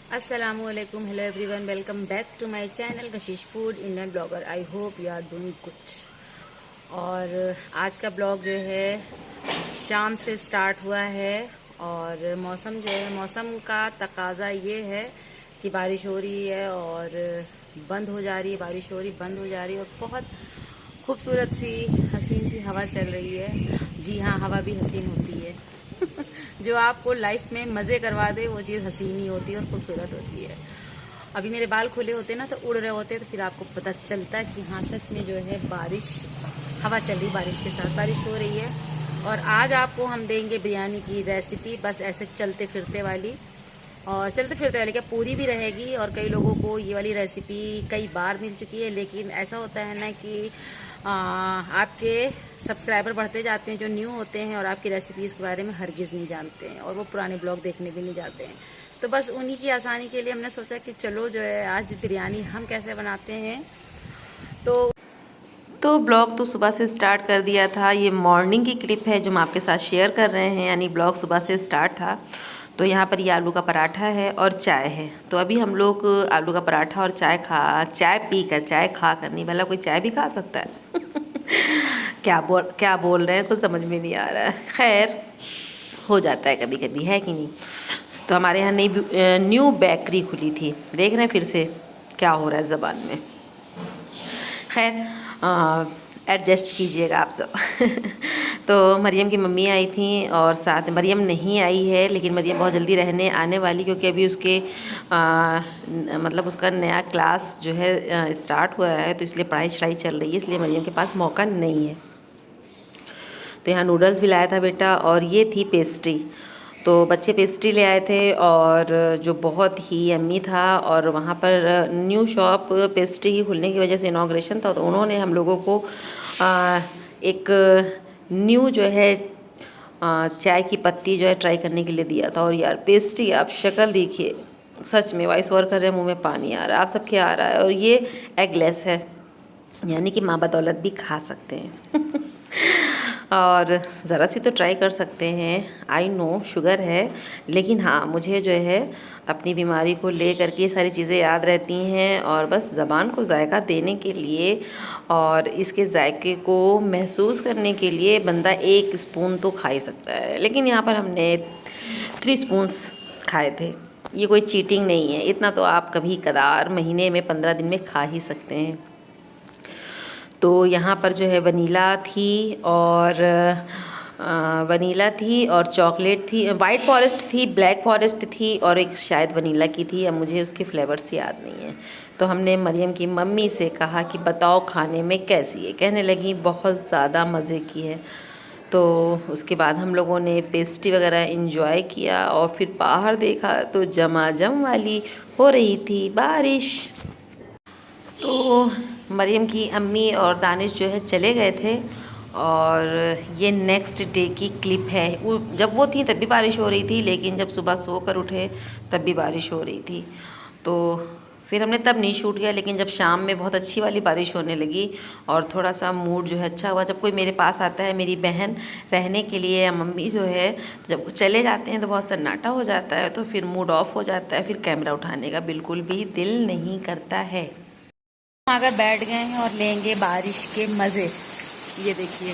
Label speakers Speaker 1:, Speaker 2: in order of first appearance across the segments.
Speaker 1: अस्सलामुअलैकुम, hello everyone, welcome back to my channel Kashish food Indian blogger. I hope you are doing good. और आज का blog जो है शाम से स्टार्ट हुआ है और मौसम जो है, मौसम का तकाजा ये है कि बारिश हो रही है और बंद हो जा रही है, बारिश हो रही बंद हो जा रही है और बहुत खूबसूरत सी हसीन सी हवा चल रही है। जी हाँ, हवा भी हसीन होती है। जो आपको लाइफ में मज़े करवा दे वो चीज़ हसीन ही होती है और खूबसूरत होती है। अभी मेरे बाल खुले होते ना तो उड़ रहे होते तो फिर आपको पता चलता कि हाँ सच में जो है बारिश, हवा चल रही, बारिश के साथ बारिश हो रही है। और आज आपको हम देंगे बिरयानी की रेसिपी, बस ऐसे चलते फिरते वाली। और चलते फिरते वाली क्या, पूरी भी रहेगी। और कई लोगों को ये वाली रेसिपी कई बार मिल चुकी है, लेकिन ऐसा होता है ना कि आपके सब्सक्राइबर बढ़ते जाते हैं जो न्यू होते हैं और आपकी रेसिपीज़ के बारे में हरगिज़ नहीं जानते हैं और वो पुराने ब्लॉग देखने भी नहीं जाते हैं। तो बस उन्हीं की आसानी के लिए हमने सोचा कि चलो जो है आज बिरयानी हम कैसे बनाते हैं। तो ब्लॉग तो सुबह से स्टार्ट कर दिया था। ये मॉर्निंग की क्लिप है जो हम आपके साथ शेयर कर रहे हैं, यानी ब्लॉग सुबह से स्टार्ट था। तो यहाँ पर ये आलू का पराठा है और चाय है। तो अभी हम लोग आलू का पराठा और चाय पी कर, चाय खा कर नहीं, भला कोई चाय भी खा सकता है? क्या बोल रहे हैं, कुछ समझ में नहीं आ रहा है। खैर, हो जाता है कभी कभी, है कि नहीं। तो हमारे यहाँ नई न्यू बेकरी खुली थी, देख रहे हैं फिर से क्या हो रहा है ज़बान में। खैर, एडजस्ट कीजिएगा आप सब। तो मरियम की मम्मी आई थी और साथ मरियम नहीं आई है, लेकिन मरियम बहुत जल्दी रहने आने वाली, क्योंकि अभी उसके मतलब उसका नया क्लास जो है स्टार्ट हुआ है, तो इसलिए पढ़ाई चढ़ाई चल रही है, इसलिए मरियम के पास मौका नहीं है। तो यहाँ नूडल्स भी लाया था बेटा, और ये थी पेस्ट्री। तो बच्चे पेस्ट्री ले आए थे और जो बहुत ही यम्मी था। और वहाँ पर न्यू शॉप पेस्ट्री की खुलने की वजह से इनॉग्रेशन था, तो उन्होंने हम लोगों को एक न्यू जो है चाय की पत्ती जो है ट्राई करने के लिए दिया था। और यार पेस्ट्री, आप शक्ल देखिए, सच में वॉइस ओवर कर रहे हैं, मुंह में पानी आ रहा है, आप सबके आ रहा है। और ये एगलेस है, यानी कि माँ बदौलत भी खा सकते हैं। और ज़रा सी तो ट्राई कर सकते हैं। आई नो शुगर है, लेकिन हाँ मुझे जो है अपनी बीमारी को ले करके ये सारी चीज़ें याद रहती हैं, और बस ज़बान को जायका देने के लिए और इसके जायके को महसूस करने के लिए बंदा 1 स्पून तो खा ही सकता है। लेकिन यहाँ पर हमने 3 स्पून्स खाए थे। ये कोई चीटिंग नहीं है, इतना तो आप कभी कदार महीने में 15 दिन में खा ही सकते हैं। तो यहाँ पर जो है वनीला थी और चॉकलेट थी, वाइट फॉरेस्ट थी, ब्लैक फॉरेस्ट थी, और एक शायद वनीला की थी। अब मुझे उसके फ्लेवर्स याद नहीं है। तो हमने मरियम की मम्मी से कहा कि बताओ खाने में कैसी है। कहने लगी बहुत ज़्यादा मज़े की है। तो उसके बाद हम लोगों ने पेस्ट्री वगैरह इंजॉय किया और फिर बाहर देखा तो जमाजम वाली हो रही थी बारिश। तो मरियम की अम्मी और दानिश जो है चले गए थे, और ये नेक्स्ट डे की क्लिप है। जब वो थी तब भी बारिश हो रही थी, लेकिन जब सुबह सोकर उठे तब भी बारिश हो रही थी। तो फिर हमने तब नहीं शूट किया, लेकिन जब शाम में बहुत अच्छी वाली बारिश होने लगी और थोड़ा सा मूड जो है अच्छा हुआ, जब कोई मेरे पास आता है, मेरी बहन रहने के लिए या मम्मी जो है, जब चले जाते हैं तो बहुत सन्नाटा हो जाता है, तो फिर मूड ऑफ हो जाता है, फिर कैमरा उठाने का बिल्कुल भी दिल नहीं करता है। अगर बैठ गए हैं और लेंगे बारिश के मज़े। ये देखिए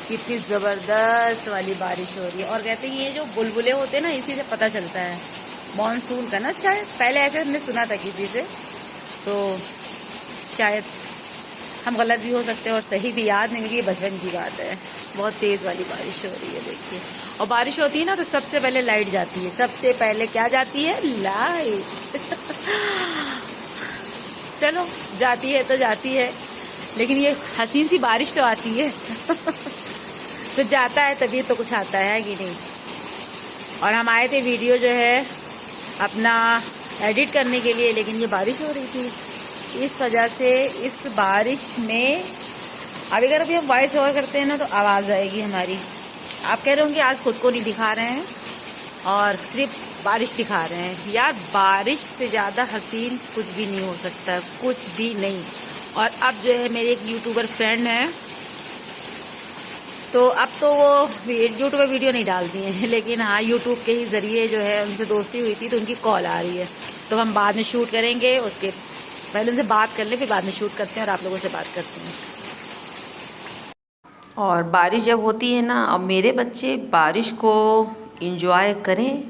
Speaker 1: कितनी ज़बरदस्त वाली बारिश हो रही है। और कहते हैं ये जो बुलबुले होते हैं ना, इसी से पता चलता है मॉनसून का ना, शायद पहले ऐसे हमने सुना था किसी से, तो शायद हम गलत भी हो सकते हैं और सही भी, याद नहीं, कि बचपन की बात है। बहुत तेज़ वाली बारिश हो रही है देखिए। और बारिश होती है ना तो सबसे पहले लाइट जाती है, सबसे पहले क्या जाती है? लाइट। चलो जाती है तो जाती है, लेकिन ये हसीन सी बारिश तो आती है। तो जाता है तभी तो कुछ आता है कि नहीं। और हम आए थे वीडियो जो है अपना एडिट करने के लिए, लेकिन ये बारिश हो रही थी, इस वजह से इस बारिश में अभी हम वॉइस ओवर करते हैं ना तो आवाज़ आएगी हमारी। आप कह रहे होंगे आज खुद को नहीं दिखा रहे हैं और सिर्फ बारिश दिखा रहे हैं। यार बारिश से ज़्यादा हसीन कुछ भी नहीं हो सकता, कुछ भी नहीं। और अब जो है मेरे एक यूट्यूबर फ्रेंड हैं, तो अब तो वो यूट्यूब पर वीडियो नहीं डालती हैं, लेकिन हाँ यूट्यूब के ही ज़रिए जो है उनसे दोस्ती हुई थी, तो उनकी कॉल आ रही है।
Speaker 2: तो हम बाद में शूट करेंगे, उसके पहले उनसे बात कर ले, फिर बाद में शूट करते हैं और आप लोगों से बात करते हैं।
Speaker 1: और बारिश जब होती है ना, और मेरे बच्चे बारिश को इंजॉय करें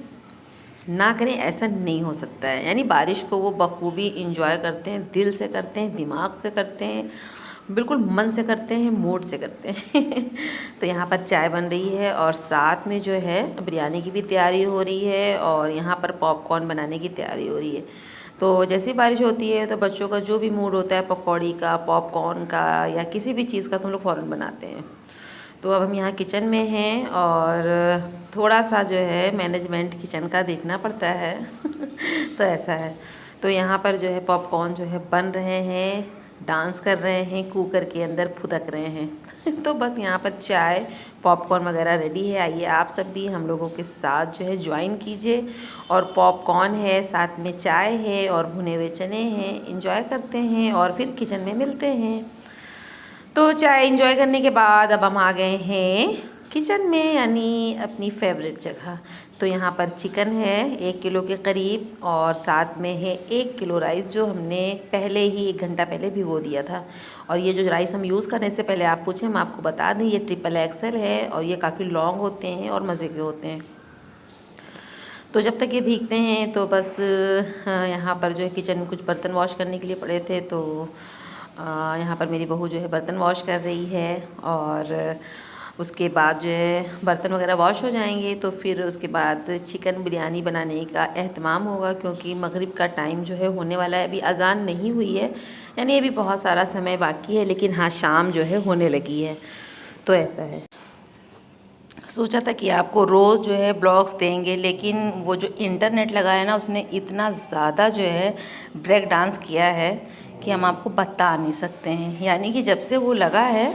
Speaker 1: ना करें ऐसा नहीं हो सकता है। यानी बारिश को वो बखूबी इंजॉय करते हैं, दिल से करते हैं, दिमाग से करते हैं, बिल्कुल मन से करते हैं, मूड से करते हैं। तो यहाँ पर चाय बन रही है और साथ में जो है बिरयानी की भी तैयारी हो रही है और यहाँ पर पॉपकॉर्न बनाने की तैयारी हो रही है। तो जैसी बारिश होती है तो बच्चों का जो भी मूड होता है, पकौड़ी का, पॉपकॉर्न का या किसी भी चीज़ का, तो हम लोग फ़ौरन बनाते हैं। तो अब हम यहाँ किचन में हैं और थोड़ा सा जो है मैनेजमेंट किचन का देखना पड़ता है। तो ऐसा है। तो यहाँ पर जो है पॉपकॉर्न जो है बन रहे हैं, डांस कर रहे हैं, कुकर के अंदर फुदक रहे हैं। तो बस यहाँ पर चाय पॉपकॉर्न वगैरह रेडी है। आइए आप सब भी हम लोगों के साथ जो है ज्वाइन कीजिए। और पॉपकॉर्न है, साथ में चाय है और भुने हुए चने हैं, इंजॉय करते हैं और फिर किचन में मिलते हैं। तो चाय इंजॉय करने के बाद अब हम आ गए हैं किचन में, यानी अपनी फेवरेट जगह। तो यहाँ पर चिकन है 1 किलो के करीब और साथ में है 1 किलो राइस, जो हमने पहले ही 1 घंटा पहले भिगो दिया था। और ये जो राइस हम यूज़ करने से पहले आप पूछें, हम आपको बता दें, ये XXL है और ये काफ़ी लॉन्ग होते हैं और मज़े के होते हैं। तो जब तक ये भीगते हैं तो बस यहाँ पर जो है किचन में कुछ बर्तन वॉश करने के लिए पड़े थे, तो यहाँ पर मेरी बहू जो है बर्तन वॉश कर रही है। और उसके बाद जो है बर्तन वगैरह वॉश हो जाएंगे तो फिर उसके बाद चिकन बिरयानी बनाने का एहतमाम होगा, क्योंकि मगरिब का टाइम जो है होने वाला है। अभी अज़ान नहीं हुई है, यानी अभी बहुत सारा समय बाकी है, लेकिन हाँ शाम जो है होने लगी है। तो ऐसा है। सोचा था कि आपको रोज़ जो है ब्लॉग्स देंगे, लेकिन वो जो इंटरनेट लगा है ना, उसने इतना ज़्यादा जो है ब्रेक डांस किया है कि हम आपको बता नहीं सकते हैं। यानी कि जब से वो लगा है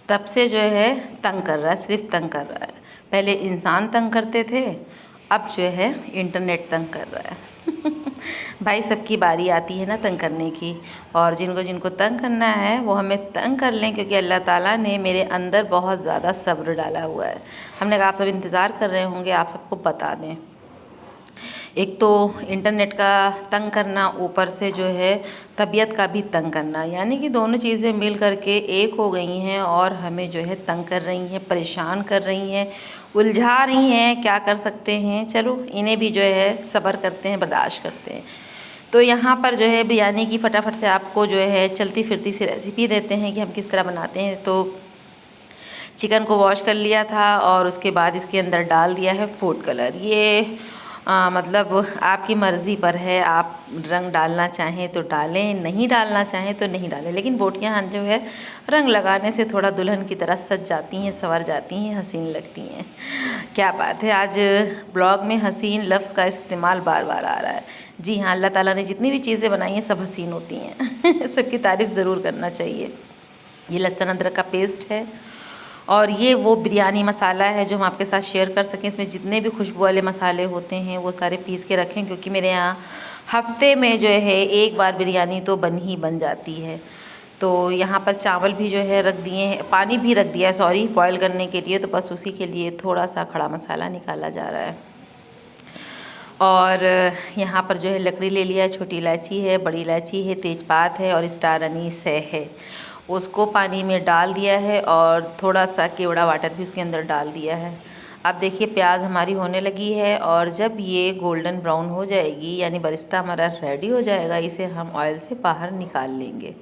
Speaker 1: तब से जो है तंग कर रहा है, सिर्फ तंग कर रहा है। पहले इंसान तंग करते थे, अब जो है इंटरनेट तंग कर रहा है। भाई सबकी बारी आती है ना तंग करने की, और जिनको जिनको तंग करना है वो हमें तंग कर लें, क्योंकि अल्लाह ताला ने मेरे अंदर बहुत ज़्यादा सब्र डाला हुआ है। हमने कहा आप सब इंतज़ार कर रहे होंगे, आप सबको बता दें। एक तो इंटरनेट का तंग करना, ऊपर से जो है तबीयत का भी तंग करना, यानी कि दोनों चीज़ें मिल करके एक हो गई हैं और हमें जो है तंग कर रही हैं, परेशान कर रही हैं, उलझा रही हैं। क्या कर सकते हैं, चलो इन्हें भी जो है सब्र करते हैं, बर्दाश्त करते हैं। तो यहाँ पर जो है बिरयानी की फटाफट से आपको जो है चलती फिरती सी रेसिपी देते हैं कि हम किस तरह बनाते हैं। तो चिकन को वॉश कर लिया था और उसके बाद इसके अंदर डाल दिया है फूड कलर। ये मतलब आपकी मर्ज़ी पर है, आप रंग डालना चाहें तो डालें, नहीं डालना चाहें तो नहीं डालें। लेकिन बोटियाँ जो है रंग लगाने से थोड़ा दुल्हन की तरह सज जाती हैं, संवर जाती हैं, हसीन लगती हैं। क्या बात है, आज ब्लॉग में हसीन लफ्ज़ का इस्तेमाल बार बार आ रहा है। जी हाँ, अल्लाह ताला ने जितनी भी चीज़ें बनाई हैं सब हसीन होती हैं। सबकी तारीफ़ ज़रूर करना चाहिए। ये लहसुन अदरक का पेस्ट है और ये वो बिरयानी मसाला है जो हम आपके साथ शेयर कर सकें। इसमें जितने भी खुशबू वाले मसाले होते हैं वो सारे पीस के रखें, क्योंकि मेरे यहाँ हफ्ते में जो है एक बार बिरयानी तो बन जाती है। तो यहाँ पर चावल भी जो है रख दिए हैं, पानी भी रख दिया है, सॉरी, बॉयल करने के लिए। तो बस उसी के लिए थोड़ा सा खड़ा मसाला निकाला जा रहा है। और यहाँ पर जो है लकड़ी ले लिया है, छोटी इलायची है, बड़ी इलायची है, तेज़पात है और स्टार अनीस है। उसको पानी में डाल दिया है और थोड़ा सा केवड़ा वाटर भी उसके अंदर डाल दिया है। अब देखिए प्याज हमारी होने लगी है और जब ये गोल्डन ब्राउन हो जाएगी, यानी बरिस्ता हमारा रेडी हो जाएगा, इसे हम ऑयल से बाहर निकाल लेंगे।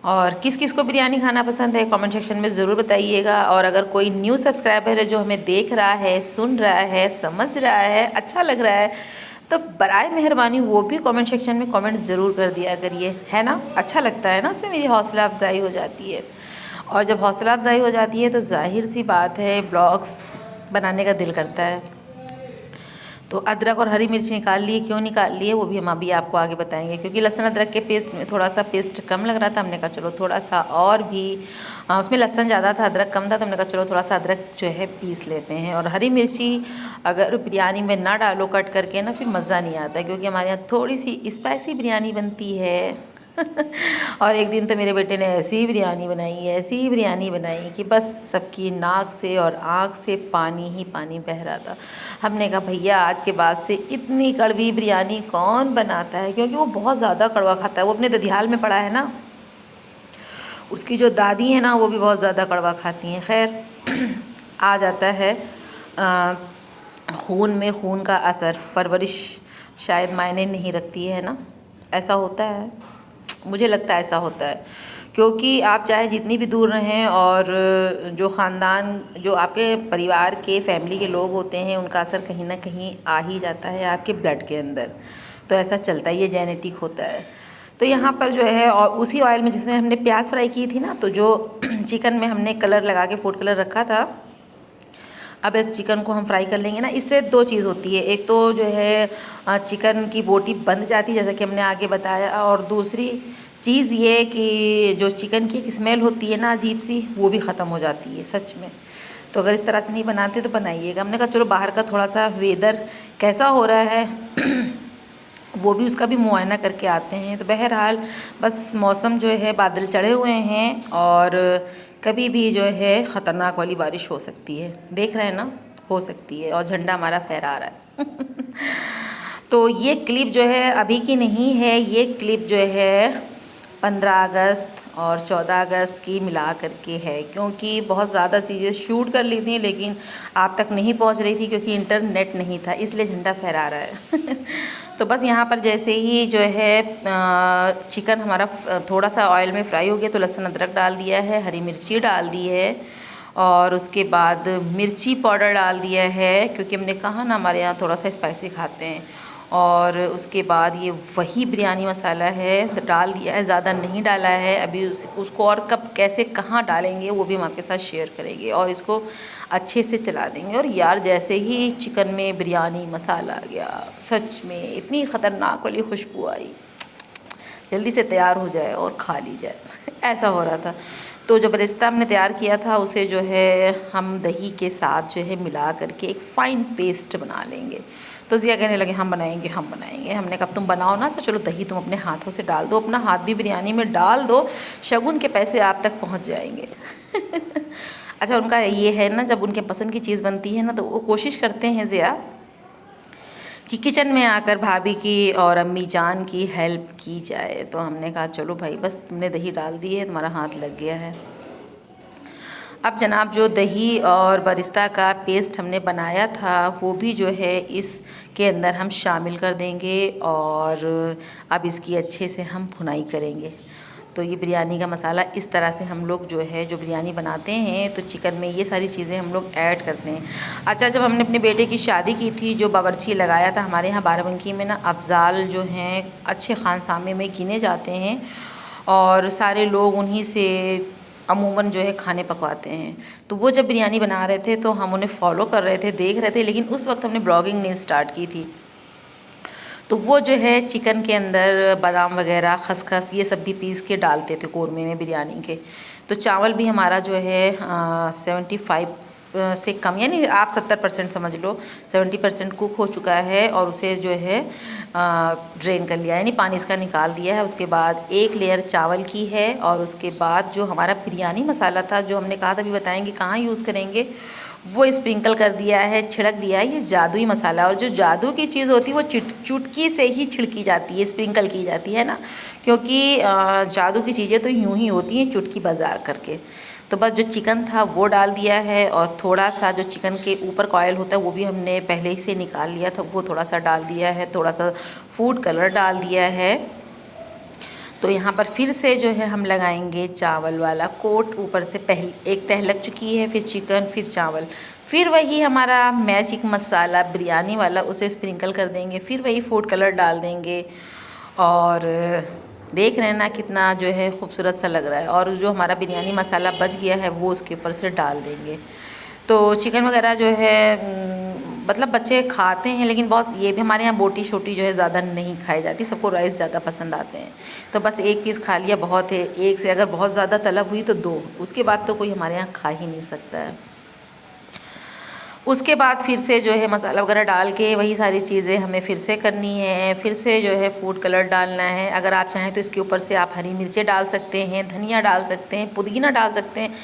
Speaker 1: और किस किस को बिरयानी खाना पसंद है कमेंट सेक्शन में ज़रूर बताइएगा। और अगर कोई न्यू सब्सक्राइबर है जो हमें देख रहा है, सुन रहा है, समझ रहा है, अच्छा लग रहा है, तो बराए मेहरबानी वो भी कमेंट सेक्शन में कमेंट ज़रूर कर दिया करिए, है ना। अच्छा लगता है ना, उससे मेरी हौसला अफजाई हो जाती है। और जब हौसला अफजाई हो जाती है तो जाहिर सी बात है ब्लॉग्स बनाने का दिल करता है। तो अदरक और हरी मिर्च निकाल लिए, क्यों निकाल लिए वो भी हम अभी आपको आगे बताएंगे, क्योंकि लहसुन अदरक के पेस्ट में थोड़ा सा पेस्ट कम लग रहा था। हमने कहा चलो थोड़ा सा और भी, उसमें लहसुन ज़्यादा था, अदरक कम था, तो हमने कहा चलो थोड़ा सा अदरक जो है पीस लेते हैं। और हरी मिर्ची अगर बिरयानी में ना डालो कट करके ना, फिर मज़ा नहीं आता, क्योंकि हमारे यहाँ थोड़ी सी स्पाइसी बिरयानी बनती है। और एक दिन तो मेरे बेटे ने ऐसी बिरयानी बनाई कि बस सबकी नाक से और आँख से पानी ही पानी बह रहा था। हमने कहा भैया आज के बाद से इतनी कड़वी बिरयानी कौन बनाता है, क्योंकि वो बहुत ज़्यादा कड़वा खाता है। वो अपने ददियाल में पड़ा है ना, उसकी जो दादी है ना वो भी बहुत ज़्यादा कड़वा खाती हैं। खैर आ जाता है खून में खून का असर, परवरिश शायद मायने नहीं रखती है ना, ऐसा होता है, मुझे लगता है ऐसा होता है। क्योंकि आप चाहे जितनी भी दूर रहें और जो ख़ानदान, जो आपके परिवार के फैमिली के लोग होते हैं, उनका असर कहीं ना कहीं आ ही जाता है आपके ब्लड के अंदर। तो ऐसा चलता है, ये जेनेटिक होता है। तो यहाँ पर जो है, और उसी ऑयल में जिसमें हमने प्याज फ्राई की थी ना, तो जो चिकन में हमने कलर लगा के फूड कलर रखा था, अब इस चिकन को हम फ्राई कर लेंगे ना। इससे दो चीज़ होती है, एक तो जो है चिकन की बोटी बंध जाती है जैसा कि हमने आगे बताया, और दूसरी चीज़ ये कि जो चिकन की एक स्मेल होती है ना अजीब सी, वो भी ख़त्म हो जाती है सच में। तो अगर इस तरह से नहीं बनाते तो बनाइएगा। हमने कहा चलो बाहर का थोड़ा सा वेदर कैसा हो रहा है वो भी उसका भी मुआयना करके आते हैं। तो बहरहाल बस मौसम जो है बादल चढ़े हुए हैं और कभी भी जो है ख़तरनाक वाली बारिश हो सकती है, देख रहे हैं ना, हो सकती है, और झंडा हमारा फहरा रहा है तो ये क्लिप जो है अभी की नहीं है, ये क्लिप जो है 15 अगस्त और 14 अगस्त की मिला करके है, क्योंकि बहुत ज़्यादा चीज़ें शूट कर ली थी लेकिन आप तक नहीं पहुंच रही थी क्योंकि इंटरनेट नहीं था, इसलिए झंडा फहरा रहा है तो बस यहाँ पर जैसे ही जो है चिकन हमारा थोड़ा सा ऑयल में फ्राई हो गया तो लहसुन अदरक डाल दिया है, हरी मिर्ची डाल दी है, और उसके बाद मिर्ची पाउडर डाल दिया है, क्योंकि हमने कहा ना हमारे यहाँ थोड़ा सा स्पाइसी खाते हैं। और उसके बाद ये वही बिरयानी मसाला है डाल दिया है, ज़्यादा नहीं डाला है। अभी उसको और कब कैसे कहाँ डालेंगे वो भी हम आपके साथ शेयर करेंगे, और इसको अच्छे से चला देंगे। और यार जैसे ही चिकन में बिरयानी मसाला आ गया, सच में इतनी ख़तरनाक वाली खुशबू आई, जल्दी से तैयार हो जाए और खा ली जाए ऐसा हो रहा था। तो जो बरिस्ता हमने तैयार किया था उसे जो है हम दही के साथ जो है मिला करके एक फ़ाइन पेस्ट बना लेंगे। तो जिया कहने लगे हम बनाएंगे हम बनाएंगे। हमने कहा तुम बनाओ ना, तो चलो दही तुम अपने हाथों से डाल दो, अपना हाथ भी बिरयानी में डाल दो, शगुन के पैसे आप तक पहुंच जाएंगे अच्छा उनका ये है ना, जब उनके पसंद की चीज़ बनती है ना तो वो कोशिश करते हैं ज़िया कि किचन में आकर भाभी की और अम्मी जान की हेल्प की जाए। तो हमने कहा चलो भाई बस तुमने दही डाल दी है, तुम्हारा हाथ लग गया है। अब जनाब जो दही और बरिस्ता का पेस्ट हमने बनाया था वो भी जो है इसके अंदर हम शामिल कर देंगे, और अब इसकी अच्छे से हम भुनाई करेंगे। तो ये बिरयानी का मसाला इस तरह से हम लोग जो है जो बिरयानी बनाते हैं तो चिकन में ये सारी चीज़ें हम लोग ऐड करते हैं। अच्छा जब हमने अपने बेटे की शादी की थी, जो बावर्ची लगाया था हमारे यहाँ बाराबंकी में ना, अफ़ज़ाल जो हैं अच्छे खानसामे में गिने जाते हैं और सारे लोग उन्हीं से अमूमन जो है खाने पकवाते हैं। तो वो जब बिरयानी बना रहे थे तो हम उन्हें फॉलो कर रहे थे, देख रहे थे, लेकिन उस वक्त हमने ब्लॉगिंग नहीं स्टार्ट की थी। तो वो जो है चिकन के अंदर बादाम वगैरह खसखस ये सब भी पीस के डालते थे कौरमे में बिरयानी के। तो चावल भी हमारा जो है 75 से कम, यानी आप 70% समझ लो, 70% कुक हो चुका है, और उसे जो है ड्रेन कर लिया, यानी पानी इसका निकाल दिया है। उसके बाद एक लेयर चावल की है, और उसके बाद जो हमारा बिरयानी मसाला था जो हमने कहा था अभी बताएंगे कहाँ यूज़ करेंगे, वो स्प्रिंकल कर दिया है, छिड़क दिया है। ये जादुई मसाला, और जो जादू की चीज़ होती है वो चुटकी से ही छिड़की जाती है, स्प्रिंकल की जाती है ना, क्योंकि जादू की चीज़ें तो यूं ही होती हैं चुटकी बजा करके। तो बस जो चिकन था वो डाल दिया है, और थोड़ा सा जो चिकन के ऊपर का ऑयल होता है वो भी हमने पहले ही से निकाल लिया था, वो थोड़ा सा डाल दिया है, थोड़ा सा फूड कलर डाल दिया है। तो यहाँ पर फिर से जो है हम लगाएंगे चावल वाला कोट, ऊपर से पहले एक तह लग चुकी है, फिर चिकन, फिर चावल, फिर वही हमारा मैजिक मसाला बिरयानी वाला उसे स्प्रिंकल कर देंगे, फिर वही फूड कलर डाल देंगे, और देख रहे हैं ना कितना जो है खूबसूरत सा लग रहा है। और जो हमारा बिरयानी मसाला बच गया है वो उसके ऊपर से डाल देंगे। तो चिकन वगैरह जो है मतलब बच्चे खाते हैं, लेकिन बहुत ये भी हमारे यहाँ बोटी छोटी जो है ज़्यादा नहीं खाई जाती, सबको राइस ज़्यादा पसंद आते हैं। तो बस एक पीस खा लिया बहुत है, एक से अगर बहुत ज़्यादा तलब हुई तो 2, उसके बाद तो कोई हमारे यहाँ खा ही नहीं सकता है। उसके बाद फिर से जो है मसाला वगैरह डाल के वही सारी चीज़ें हमें फिर से करनी है। फिर से जो है फूड कलर डालना है। अगर आप चाहें तो इसके ऊपर से आप हरी मिर्चें डाल सकते हैं, धनिया डाल सकते हैं, पुदीना डाल सकते हैं।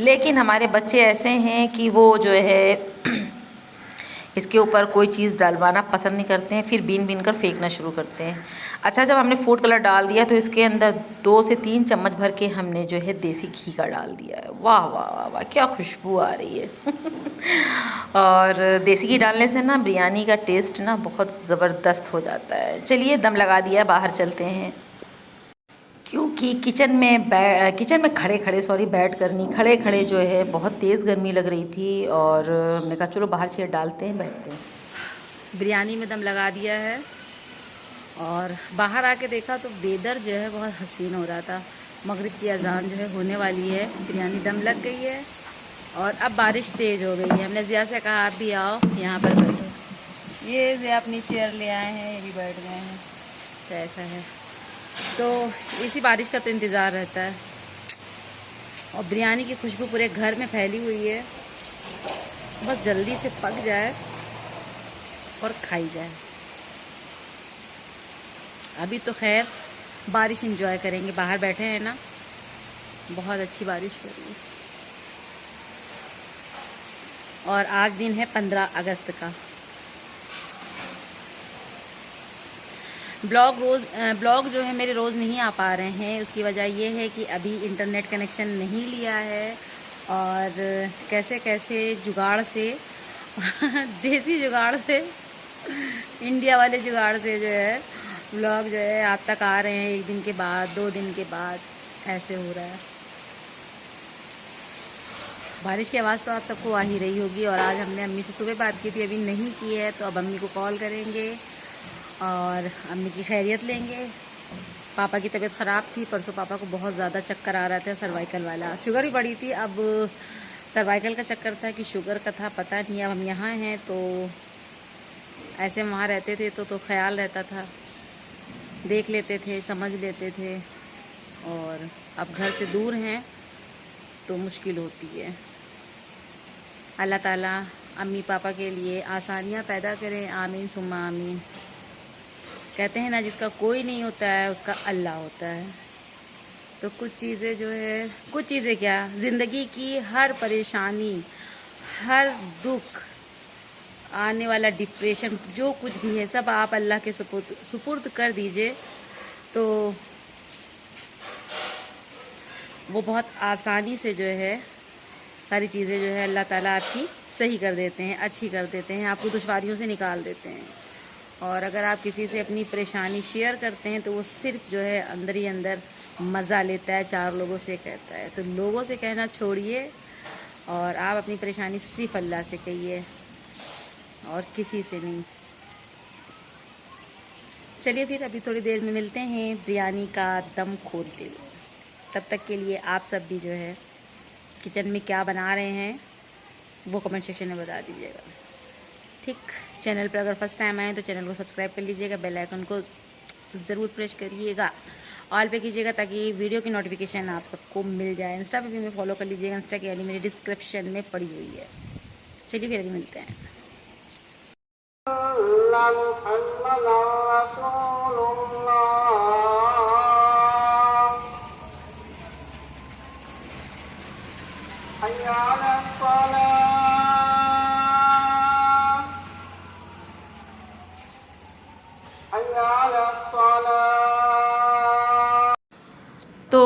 Speaker 1: लेकिन हमारे बच्चे ऐसे हैं कि वो जो है इसके ऊपर कोई चीज़ डालवाना पसंद नहीं करते हैं, फिर बीन कर फेंकना शुरू करते हैं। अच्छा, जब हमने फूड कलर डाल दिया तो इसके अंदर 2 से 3 चम्मच भर के हमने जो है देसी घी का डाल दिया है। वाह वाह वाह वाह, क्या खुशबू आ रही है। और देसी घी डालने से ना बिरयानी का टेस्ट ना बहुत ज़बरदस्त हो जाता है। चलिए दम लगा दिया, बाहर चलते हैं। क्योंकि किचन में खड़े खड़े जो है बहुत तेज़ गर्मी लग रही थी और हमने कहा चलो बाहर चेयर डालते हैं, बैठते हैं।
Speaker 2: बिरयानी में दम लगा दिया है और बाहर आके देखा तो वेदर जो है बहुत हसीन हो रहा था। मगरिब की अजान जो है होने वाली है, बिरयानी दम लग गई है और अब बारिश तेज़ हो गई है। हमने ज़िया से कहा आप भी आओ यहाँ पर बैठो। ये ज़िया अपनी चेयर ले आए हैं, ये भी बैठ गए हैं। तो ऐसा है, तो इसी बारिश का तो इंतज़ार रहता है। और बिरयानी की खुशबू पूरे घर में फैली हुई है, बस जल्दी से पक जाए और खाई जाए। अभी तो खैर बारिश एंजॉय करेंगे, बाहर बैठे हैं ना, बहुत अच्छी बारिश हो रही है। और आज दिन है 15 अगस्त का। ब्लॉग जो है मेरे रोज़ नहीं आ पा रहे हैं। उसकी वजह ये है कि अभी इंटरनेट कनेक्शन नहीं लिया है और कैसे कैसे जुगाड़ से देसी जुगाड़ से, इंडिया वाले जुगाड़ से जो है ब्लॉग जो है आप तक आ रहे हैं 1 दिन के बाद, 2 दिन के बाद, ऐसे हो रहा है। बारिश की आवाज़ तो आप सबको आ ही रही होगी। और आज हमने अम्मी से सुबह बात की थी, अभी नहीं की है, तो अब अम्मी को कॉल करेंगे और अम्मी की खैरियत लेंगे। पापा की तबीयत ख़राब थी, परसों पापा को बहुत ज़्यादा चक्कर आ रहा था, सर्वाइकल वाला। शुगर भी बढ़ी थी, अब सर्वाइकल का चक्कर था कि शुगर का था पता नहीं। अब हम यहाँ हैं तो ऐसे वहाँ रहते थे तो ख्याल रहता था, देख लेते थे, समझ लेते थे। और अब घर से दूर हैं तो मुश्किल होती है। अल्लाह ताला अम्मी पापा के लिए आसानियाँ पैदा करें, आमीन सुम्मा आमीन। कहते हैं ना, जिसका कोई नहीं होता है उसका अल्लाह होता है। तो कुछ चीज़ें जो है, कुछ चीज़ें क्या, ज़िंदगी की हर परेशानी, हर दुख, आने वाला डिप्रेशन, जो कुछ भी है सब आप अल्लाह के सुपुर्द कर दीजिए, तो वो बहुत आसानी से जो है सारी चीज़ें जो है अल्लाह ताला आपकी सही कर देते हैं, अच्छी कर देते हैं, आपको दुश्वारियों से निकाल देते हैं। और अगर आप किसी से अपनी परेशानी शेयर करते हैं तो वो सिर्फ जो है अंदर ही अंदर मज़ा लेता है, 4 लोगों से कहता है। तो लोगों से कहना छोड़िए और आप अपनी परेशानी सिर्फ अल्लाह से कहिए और किसी से नहीं। चलिए फिर अभी थोड़ी देर में मिलते हैं बिरयानी का दम खोलते हुए। तब तक के लिए आप सब भी जो है किचन में क्या बना रहे हैं वो कमेंट सेक्शन में बता दीजिएगा। ठीक, चैनल पर अगर फर्स्ट टाइम आए तो चैनल को सब्सक्राइब कर लीजिएगा, बेल आइकन को ज़रूर प्रेस करिएगा, ऑल पे कीजिएगा ताकि वीडियो की नोटिफिकेशन आप सबको मिल जाए। इंस्टा पे भी मैं फॉलो कर लीजिएगा, इंस्टा की आईडी मेरी डिस्क्रिप्शन में पड़ी हुई है। चलिए फिर अभी मिलते हैं।
Speaker 1: तो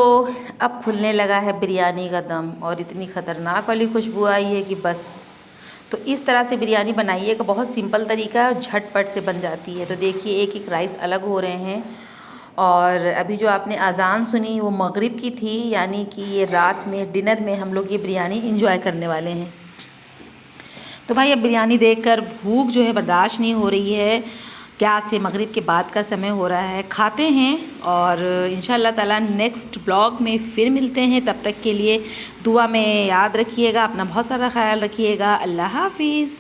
Speaker 1: अब खुलने लगा है बिरयानी का दम और इतनी ख़तरनाक वाली खुशबू आई है कि बस। तो इस तरह से बिरयानी बनाइए का बहुत सिंपल तरीका है, झटपट से बन जाती है। तो देखिए एक एक राइस अलग हो रहे हैं और अभी जो आपने अज़ान सुनी वो मगरिब की थी, यानी कि ये रात में डिनर में हम लोग ये बिरयानी इंजॉय करने वाले हैं। तो भाई अब बिरयानी देखकर भूख जो है बर्दाश्त नहीं हो रही है। क्या से मगरिब के बाद का समय हो रहा है, खाते हैं और इंशाअल्लाह ताला नेक्स्ट ब्लॉग में फिर मिलते हैं। तब तक के लिए दुआ में याद रखिएगा, अपना बहुत सारा ख्याल रखिएगा। अल्लाह हाफिज़।